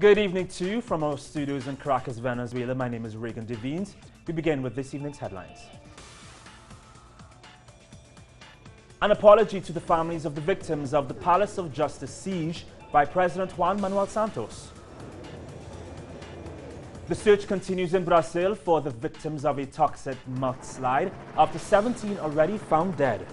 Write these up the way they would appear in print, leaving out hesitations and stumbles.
Good evening to you from our studios in Caracas, Venezuela. My name is Reagan Devines. We begin with this evening's headlines. An apology to the families of the victims of the Palace of Justice siege by President Juan Manuel Santos. The search continues in Brazil for the victims of a toxic mudslide after 17 already found dead.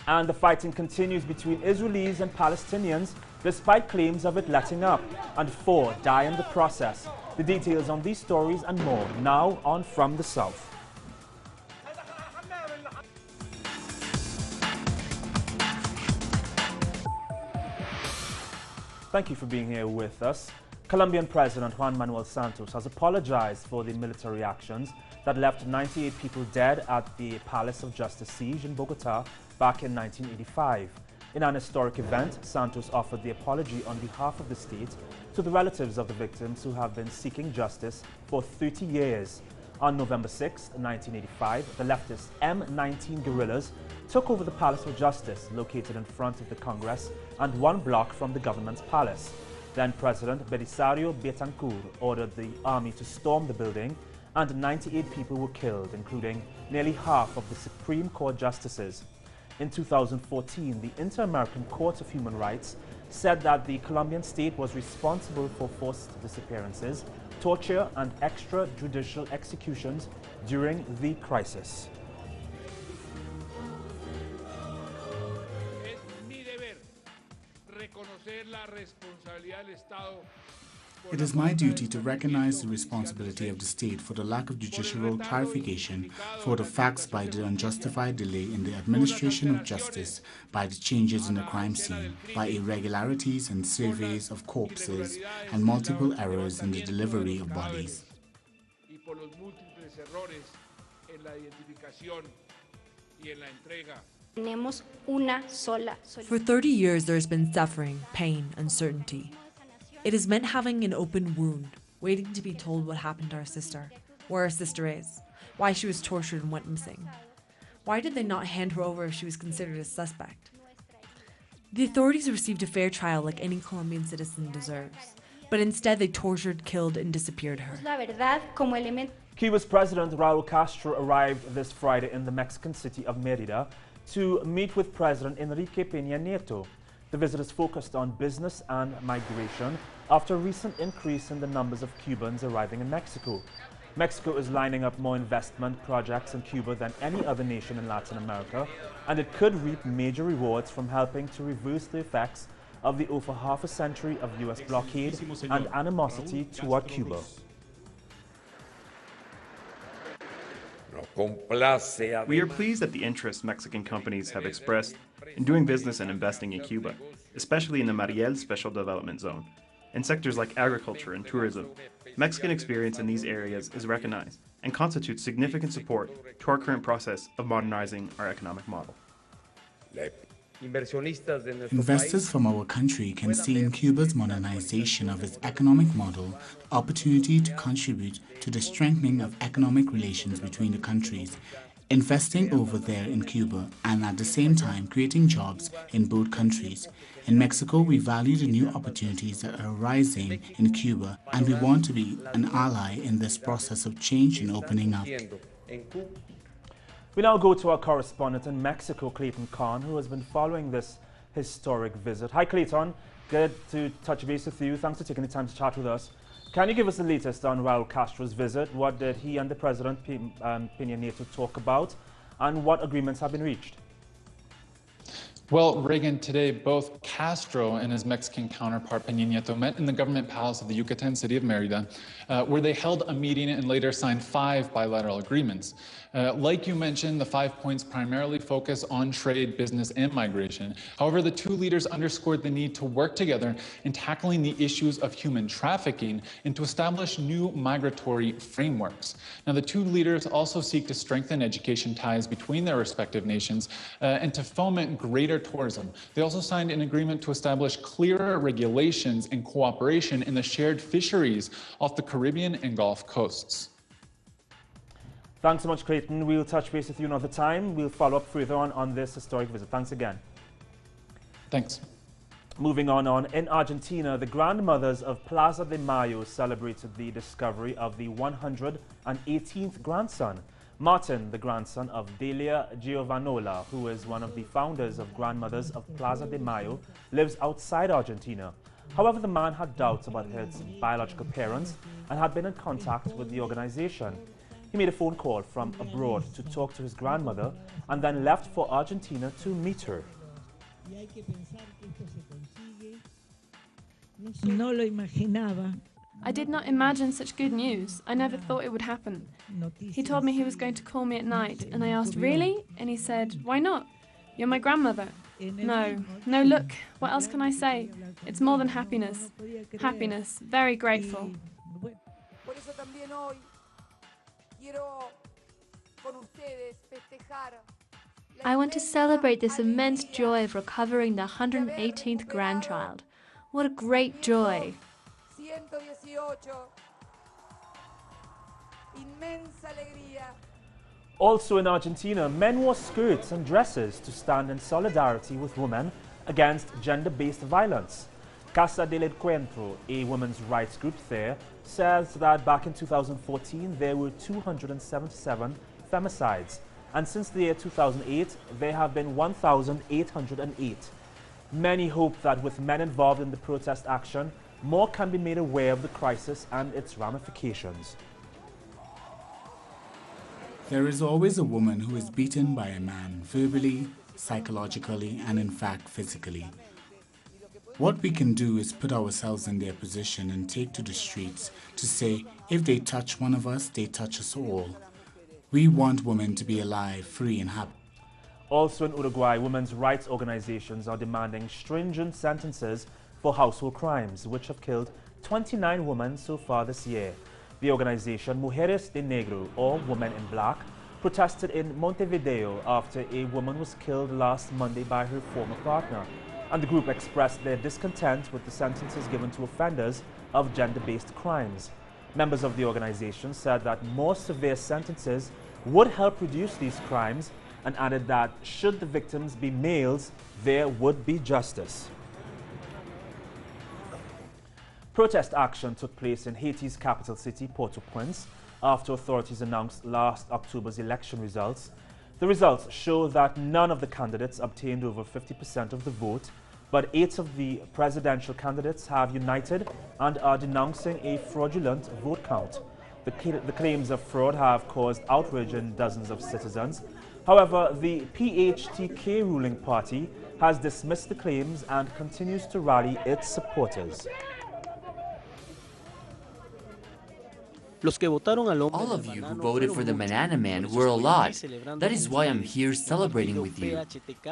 And the fighting continues between Israelis and Palestinians despite claims of it letting up, and 4 die in the process. The details on these stories and more now on From the South. Thank you for being here with us. Colombian President Juan Manuel Santos has apologized for the military actions that left 98 people dead at the Palace of Justice siege in Bogota back in 1985. In an historic event, Santos offered the apology on behalf of the state to the relatives of the victims who have been seeking justice for 30 years. On November 6, 1985, the leftist M19 guerrillas took over the Palace of Justice, located in front of the Congress and 1 block from the government's palace. Then President Belisario Betancourt ordered the army to storm the building, and 98 people were killed, including nearly half of the Supreme Court justices. In 2014, the Inter-American Court of Human Rights said that the Colombian state was responsible for forced disappearances, torture, and extrajudicial executions during the crisis. It is my duty to recognize the responsibility of the state for the lack of judicial clarification, for the facts by the unjustified delay in the administration of justice, by the changes in the crime scene, by irregularities and surveys of corpses, and multiple errors in the delivery of bodies. For 30 years there has been suffering, pain, uncertainty. It has meant having an open wound, waiting to be told what happened to our sister, where our sister is, why she was tortured and went missing. Why did they not hand her over if she was considered a suspect? The authorities received a fair trial like any Colombian citizen deserves, but instead they tortured, killed, and disappeared her. Cuba's President Raul Castro arrived this Friday in the Mexican city of Mérida to meet with President Enrique Peña Nieto. The visit is focused on business and migration after a recent increase in the numbers of Cubans arriving in Mexico. Mexico is lining up more investment projects in Cuba than any other nation in Latin America, and it could reap major rewards from helping to reverse the effects of the over half a century of U.S. blockade and animosity toward Cuba. We are pleased at the interest Mexican companies have expressed in doing business and investing in Cuba, especially in the Mariel Special Development Zone, in sectors like agriculture and tourism. Mexican experience in these areas is recognized and constitutes significant support to our current process of modernizing our economic model. Investors from our country can see in Cuba's modernization of its economic model the opportunity to contribute to the strengthening of economic relations between the countries, investing over there in Cuba and at the same time creating jobs in both countries. In Mexico, we value the new opportunities that are arising in Cuba, and we want to be an ally in this process of change and opening up. We now go to our correspondent in Mexico, Clayton Khan, who has been following this historic visit. Hi, Clayton. Good to touch base with you. Thanks for taking the time to chat with us. Can you give us the latest on Raul Castro's visit? What did he and the President Peña Nieto talk about, and what agreements have been reached? Well, Reagan, today both Castro and his Mexican counterpart Peña Nieto met in the government palace of the Yucatan city of Mérida, where they held a meeting and later signed 5 bilateral agreements. Like you mentioned, the 5 points primarily focus on trade, business, and migration. However, the 2 leaders underscored the need to work together in tackling the issues of human trafficking and to establish new migratory frameworks. Now, the 2 leaders also seek to strengthen education ties between their respective nations and to foment greater tourism. They also signed an agreement to establish clearer regulations and cooperation in the shared fisheries off the Caribbean and Gulf coasts. Thanks so much, Clayton. We'll touch base with you another time. We'll follow up further on this historic visit. Thanks again. Thanks. Moving on, in Argentina, the grandmothers of Plaza de Mayo celebrated the discovery of the 118th grandson. Martin, the grandson of Delia Giovanola, who is one of the founders of Grandmothers of Plaza de Mayo, lives outside Argentina. However, the man had doubts about his biological parents and had been in contact with the organization. He made a phone call from abroad to talk to his grandmother and then left for Argentina to meet her. No lo imaginaba. I did not imagine such good news. I never thought it would happen. He told me he was going to call me at night, and I asked, really? And he said, why not? You're my grandmother. No, look, what else can I say? It's more than happiness. Happiness, very grateful. I want to celebrate this immense joy of recovering the 118th grandchild. What a great joy! Also in Argentina, men wore skirts and dresses to stand in solidarity with women against gender-based violence. Casa del Encuentro, a women's rights group there, says that back in 2014 there were 277 femicides, and since the year 2008 there have been 1,808. Many hope that with men involved in the protest action, more can be made aware of the crisis and its ramifications. There is always a woman who is beaten by a man, verbally, psychologically, and in fact physically. What we can do is put ourselves in their position and take to the streets to say, if they touch one of us, they touch us all. We want women to be alive, free, and happy. Also in Uruguay, women's rights organizations are demanding stringent sentences for household crimes, which have killed 29 women so far this year. The organization Mujeres de Negro, or Women in Black, protested in Montevideo after a woman was killed last Monday by her former partner. And the group expressed their discontent with the sentences given to offenders of gender-based crimes. Members of the organization said that more severe sentences would help reduce these crimes and added that should the victims be males, there would be justice. Protest action took place in Haiti's capital city, Port-au-Prince, after authorities announced last October's election results. The results show that none of the candidates obtained over 50% of the vote, but 8 of the presidential candidates have united and are denouncing a fraudulent vote count. The claims of fraud have caused outrage in dozens of citizens. However, the PHTK ruling party has dismissed the claims and continues to rally its supporters. All of you who voted for the Banana Man were a lot. That is why I'm here celebrating with you.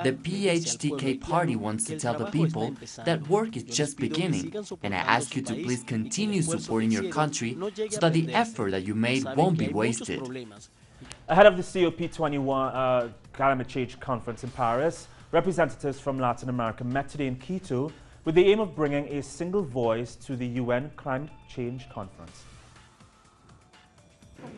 The PHTK party wants to tell the people that work is just beginning, and I ask you to please continue supporting your country so that the effort that you made won't be wasted. Ahead of the COP21 Climate Change Conference in Paris, representatives from Latin America met today in Quito with the aim of bringing a single voice to the UN Climate Change Conference.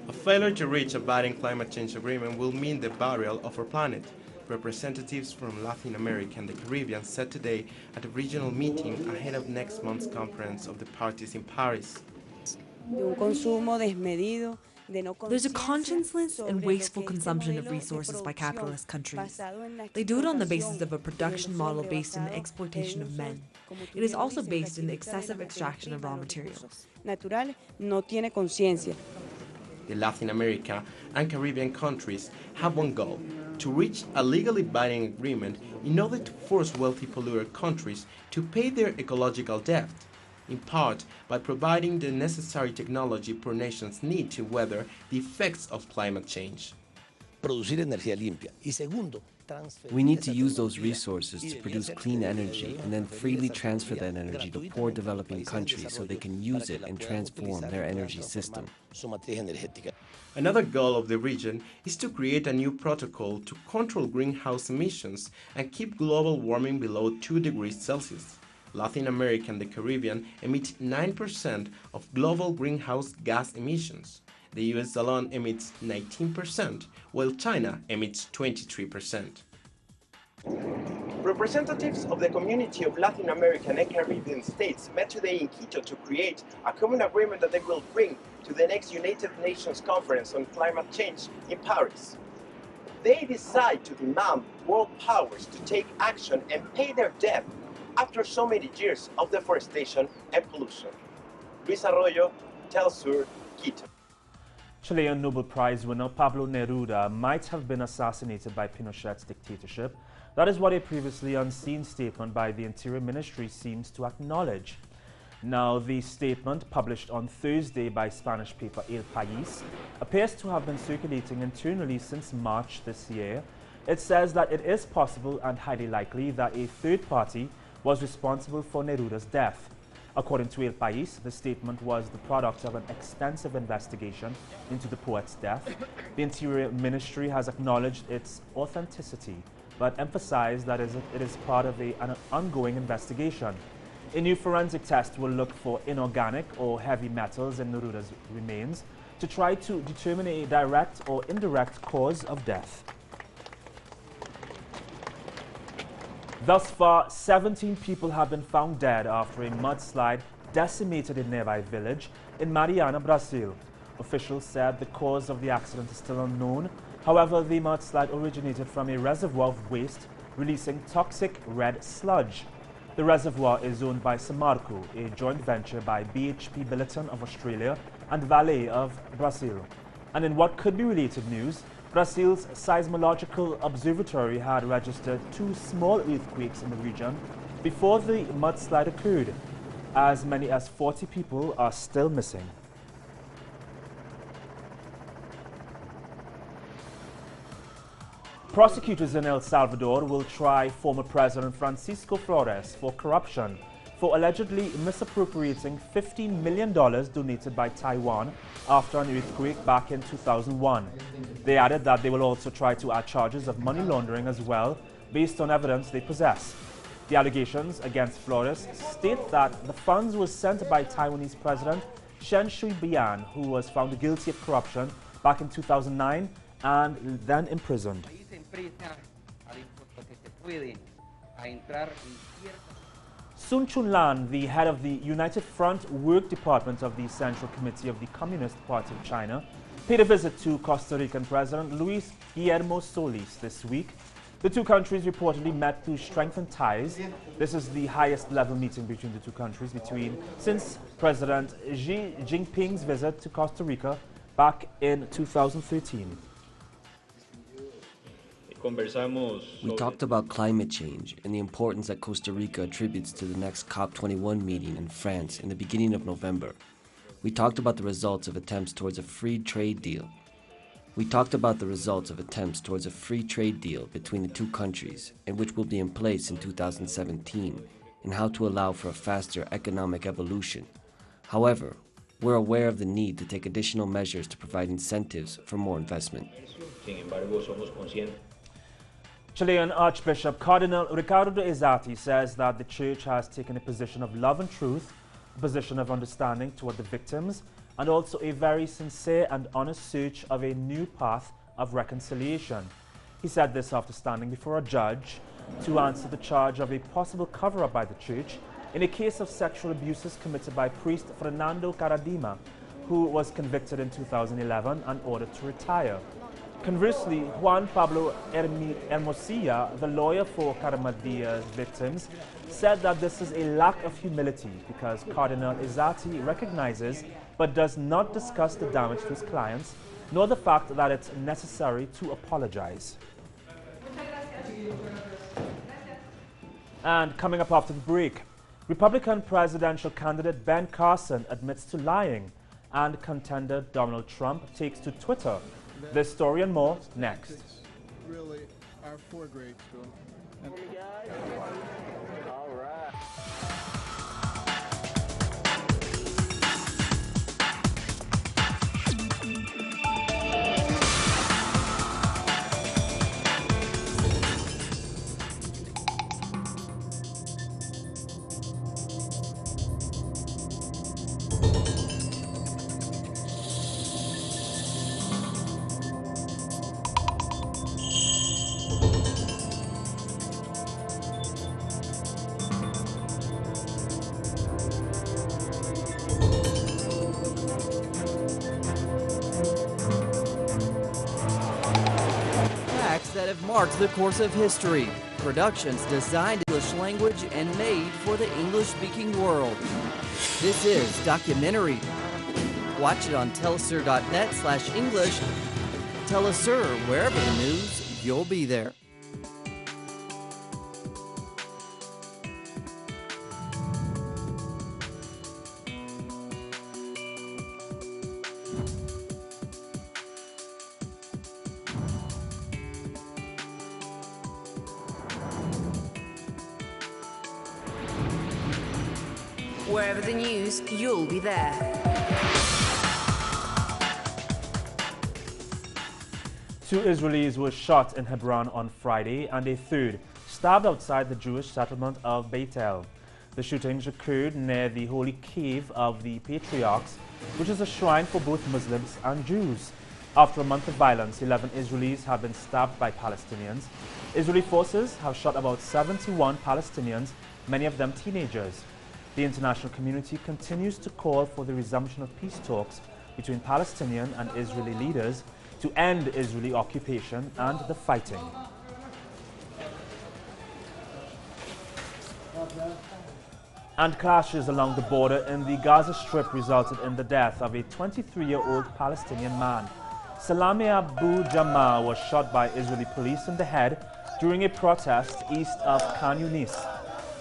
A failure to reach a binding climate change agreement will mean the burial of our planet. Representatives from Latin America and the Caribbean said today at a regional meeting ahead of next month's conference of the parties in Paris. There's a conscienceless and wasteful consumption of resources by capitalist countries. They do it on the basis of a production model based in the exploitation of men. It is also based in the excessive extraction of raw materials. The Latin America and Caribbean countries have one goal: to reach a legally binding agreement in order to force wealthy polluter countries to pay their ecological debt, in part by providing the necessary technology poor nations need to weather the effects of climate change. We need to use those resources to produce clean energy and then freely transfer that energy to poor developing countries so they can use it and transform their energy system. Another goal of the region is to create a new protocol to control greenhouse emissions and keep global warming below 2 degrees Celsius. Latin America and the Caribbean emit 9% of global greenhouse gas emissions. The US alone emits 19%, while China emits 23%. Representatives of the community of Latin American and Caribbean states met today in Quito to create a common agreement that they will bring to the next United Nations Conference on Climate Change in Paris. They decide to demand world powers to take action and pay their debt after so many years of deforestation and pollution. Luis Arroyo, Telsur, Quito. Chilean Nobel Prize winner Pablo Neruda might have been assassinated by Pinochet's dictatorship. That is what a previously unseen statement by the Interior Ministry seems to acknowledge. Now, the statement, published on Thursday by Spanish paper El País, appears to have been circulating internally since March this year. It says that it is possible and highly likely that a third party was responsible for Neruda's death. According to El País, the statement was the product of an extensive investigation into the poet's death. The Interior Ministry has acknowledged its authenticity, but emphasized that it is part of an ongoing investigation. A new forensic test will look for inorganic or heavy metals in Neruda's remains to try to determine a direct or indirect cause of death. Thus far, 17 people have been found dead after a mudslide decimated a nearby village in Mariana, Brazil. Officials said the cause of the accident is still unknown. However, the mudslide originated from a reservoir of waste, releasing toxic red sludge. The reservoir is owned by Samarco, a joint venture by BHP Billiton of Australia and Vale of Brazil. And in what could be related news, Brazil's seismological observatory had registered 2 small earthquakes in the region before the mudslide occurred. As many as 40 people are still missing. Prosecutors in El Salvador will try former President Francisco Flores for corruption for allegedly misappropriating $15 million donated by Taiwan after an earthquake back in 2001. They added that they will also try to add charges of money laundering as well, based on evidence they possess. The allegations against Flores state that the funds were sent by Taiwanese President Chen Shui-bian, who was found guilty of corruption back in 2009 and then imprisoned. Sun Chunlan, the head of the United Front Work Department of the Central Committee of the Communist Party of China, paid a visit to Costa Rican President Luis Guillermo Solis this week. The two countries reportedly met to strengthen ties. This is the highest level meeting between the two countries since President Xi Jinping's visit to Costa Rica back in 2013. We talked about climate change and the importance that Costa Rica attributes to the next COP21 meeting in France in the beginning of November. We talked about the results of attempts towards a free trade deal. Between the two countries and which will be in place in 2017 and how to allow for a faster economic evolution. However, we're aware of the need to take additional measures to provide incentives for more investment. Chilean Archbishop Cardinal Diaz RT says that the Church has taken a position of love and truth, a position of understanding toward the victims, and also a very sincere and honest search of a new path of reconciliation. He said this after standing before a judge to answer the charge of a possible cover-up by the Church in a case of sexual abuses committed by priest Fernando Caradima, who was convicted in 2011 and ordered to retire. Conversely, Juan Pablo Hermosilla, the lawyer for Cardinal Diaz victims, said that this is a lack of humility because Cardinal Izati recognizes but does not discuss the damage to his clients, nor the fact that it's necessary to apologize. And coming up after the break, Republican presidential candidate Ben Carson admits to lying, and contender Donald Trump takes to Twitter. This story and more next. Really, our 4th grade school. All right. chart the course of history. Productions designed in English language and made for the English-speaking world. This is Documentary. Watch it on telesur.net/English. Telesur, wherever the news, you'll be there. Wherever the news, you'll be there. Two Israelis were shot in Hebron on Friday and a third stabbed outside the Jewish settlement of Beit El. The shootings occurred near the Holy Cave of the Patriarchs, which is a shrine for both Muslims and Jews. After a month of violence, 11 Israelis have been stabbed by Palestinians. Israeli forces have shot about 71 Palestinians, many of them teenagers. The international community continues to call for the resumption of peace talks between Palestinian and Israeli leaders to end Israeli occupation and the fighting. And clashes along the border in the Gaza Strip resulted in the death of a 23-year-old Palestinian man. Salami Abu Jamal was shot by Israeli police in the head during a protest east of Khan Yunis.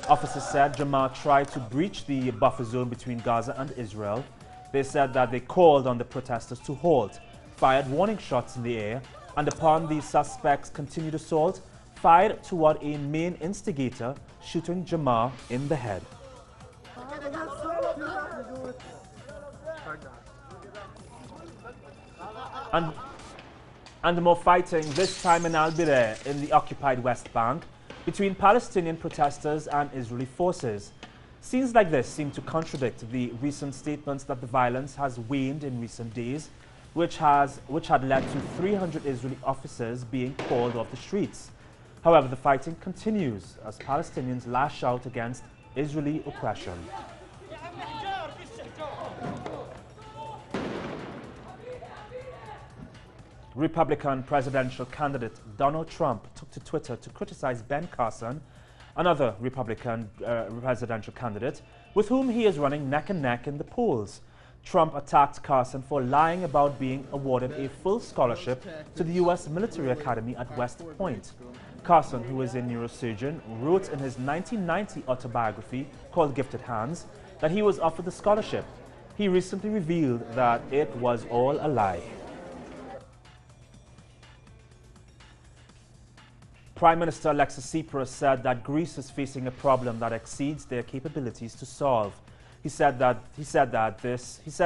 Officers said Jamal tried to breach the buffer zone between Gaza and Israel. They said that they called on the protesters to halt, fired warning shots in the air, and upon the suspects' continued assault, fired toward a main instigator, shooting Jamal in the head. And more fighting, this time in Al-Bireh in the occupied West Bank, between Palestinian protesters and Israeli forces. Scenes like this seem to contradict the recent statements that the violence has waned in recent days, which had led to 300 Israeli officers being called off the streets. However, the fighting continues as Palestinians lash out against Israeli oppression. Republican presidential candidate Donald Trump took to Twitter to criticize Ben Carson, another Republican presidential candidate, with whom he is running neck and neck in the polls. Trump attacked Carson for lying about being awarded a full scholarship to the U.S. military academy at West Point. Carson, who is a neurosurgeon, wrote in his 1990 autobiography called Gifted Hands that he was offered the scholarship. He recently revealed that it was all a lie. Prime Minister Alexis Tsipras said that Greece is facing a problem that exceeds their capabilities to solve. He said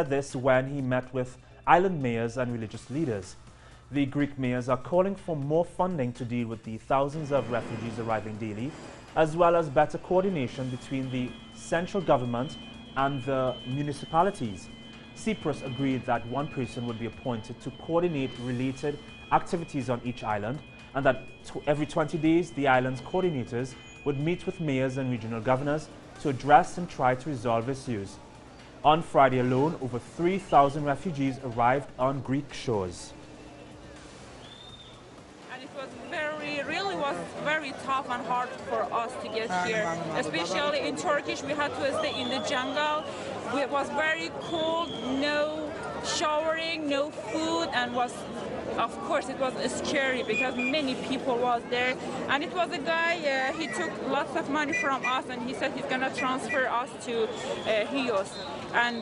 this when he met with island mayors and religious leaders. The Greek mayors are calling for more funding to deal with the thousands of refugees arriving daily, as well as better coordination between the central government and the municipalities. Tsipras agreed that one person would be appointed to coordinate related activities on each island, and that every 20 days the island's coordinators would meet with mayors and regional governors to address and try to resolve issues. On Friday alone, over 3,000 refugees arrived on Greek shores. And it was really was very tough and hard for us to get here, especially in Turkish. We had to stay in the jungle. It was very cold, no showering, no food, and of course it was scary because many people was there. And it was a guy, he took lots of money from us and he said he's gonna transfer us to Hios.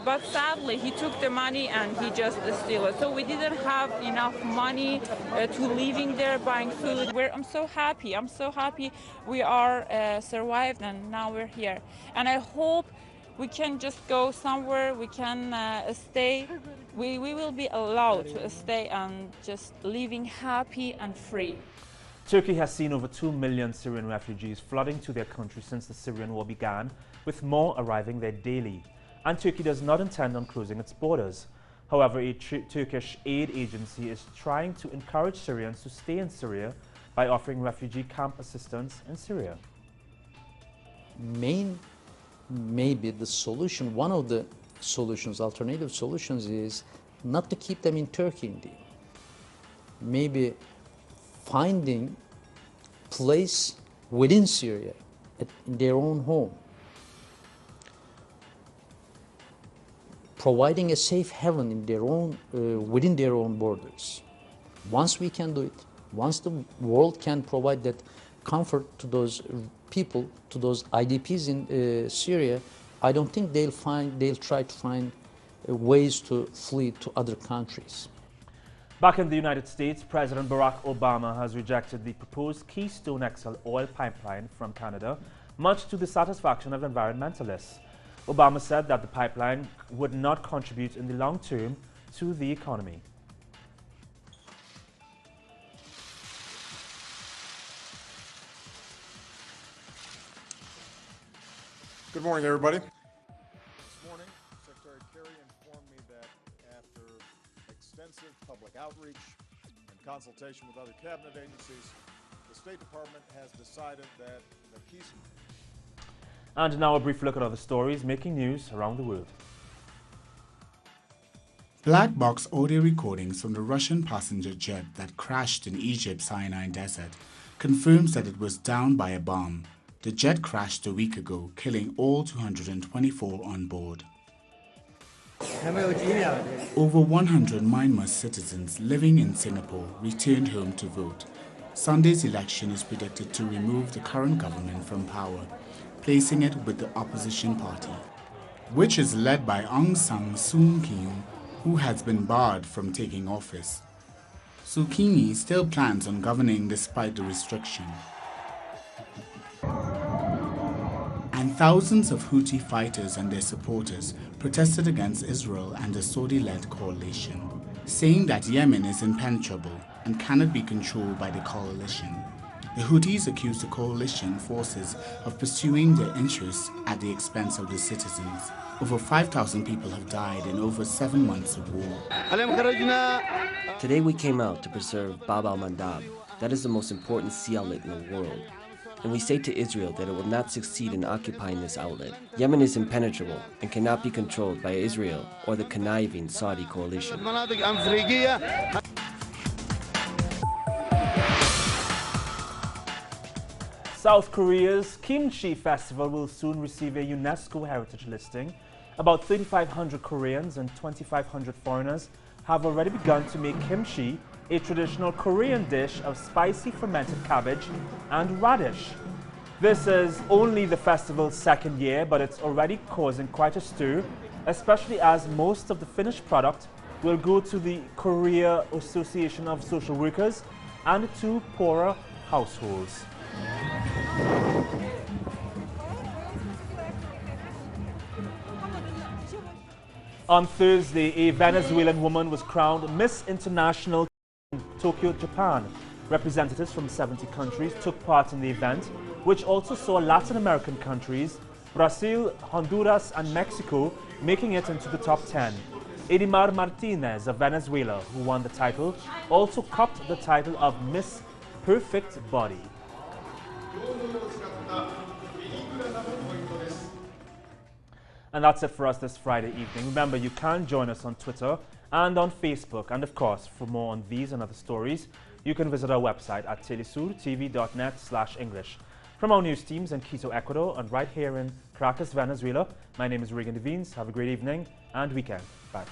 But sadly he took the money and he just stole it. So we didn't have enough money to living there, buying food. I'm so happy we are survived and now we're here. And I hope we can just go somewhere, we can stay. We will be allowed to stay and just living happy and free. Turkey has seen over 2 million Syrian refugees flooding to their country since the Syrian war began, with more arriving there daily. And Turkey does not intend on closing its borders. However, a Turkish aid agency is trying to encourage Syrians to stay in Syria by offering refugee camp assistance in Syria. Maybe the solution, one of the solutions, alternative solutions, is not to keep them in Turkey indeed. Maybe finding place within Syria, in their own home, providing a safe haven in their own, within their own borders. Once we can do it, once the world can provide that comfort to those people, to those IDPs in Syria, I don't think they'll try to find ways to flee to other countries. Back in the United States, President Barack Obama has rejected the proposed Keystone XL oil pipeline from Canada, much to the satisfaction of environmentalists. Obama said that the pipeline would not contribute in the long term to the economy. Good morning, everybody. This morning, Secretary Kerry informed me that after extensive public outreach and consultation with other cabinet agencies, the State Department has decided that the Keystone. And now a brief look at other stories making news around the world. Black box audio recordings from the Russian passenger jet that crashed in Egypt's Sinai Desert confirms that it was downed by a bomb. The jet crashed a week ago, killing all 224 on board. Over 100 Myanmar citizens living in Singapore returned home to vote. Sunday's election is predicted to remove the current government from power, placing it with the opposition party, which is led by Aung San Suu Kyi, who has been barred from taking office. Suu Kyi still plans on governing despite the restriction. And thousands of Houthi fighters and their supporters protested against Israel and the Saudi-led coalition, saying that Yemen is impenetrable and cannot be controlled by the coalition. The Houthis accused the coalition forces of pursuing their interests at the expense of the citizens. Over 5,000 people have died in over 7 months of war. Today we came out to preserve Bab al-Mandab. That is the most important sea outlet in the world. And we say to Israel that it will not succeed in occupying this outlet. Yemen is impenetrable and cannot be controlled by Israel or the conniving Saudi coalition. South Korea's Kimchi Festival will soon receive a UNESCO heritage listing. About 3,500 Koreans and 2,500 foreigners have already begun to make kimchi, a traditional Korean dish of spicy fermented cabbage and radish. This is only the festival's second year, but it's already causing quite a stir, especially as most of the finished product will go to the Korea Association of Social Workers and to poorer households. On Thursday, a Venezuelan woman was crowned Miss International in Tokyo, Japan. Representatives from 70 countries took part in the event, which also saw Latin American countries, Brazil, Honduras and Mexico making it into the top 10. Edimar Martinez of Venezuela, who won the title, also copped the title of Miss Perfect Body. And that's it for us this Friday evening. Remember, you can join us on Twitter and on Facebook. And of course, for more on these and other stories, you can visit our website at telesurtv.net/English. From our news teams in Quito, Ecuador, and right here in Caracas, Venezuela, my name is Regan Devines. Have a great evening and weekend. Bye.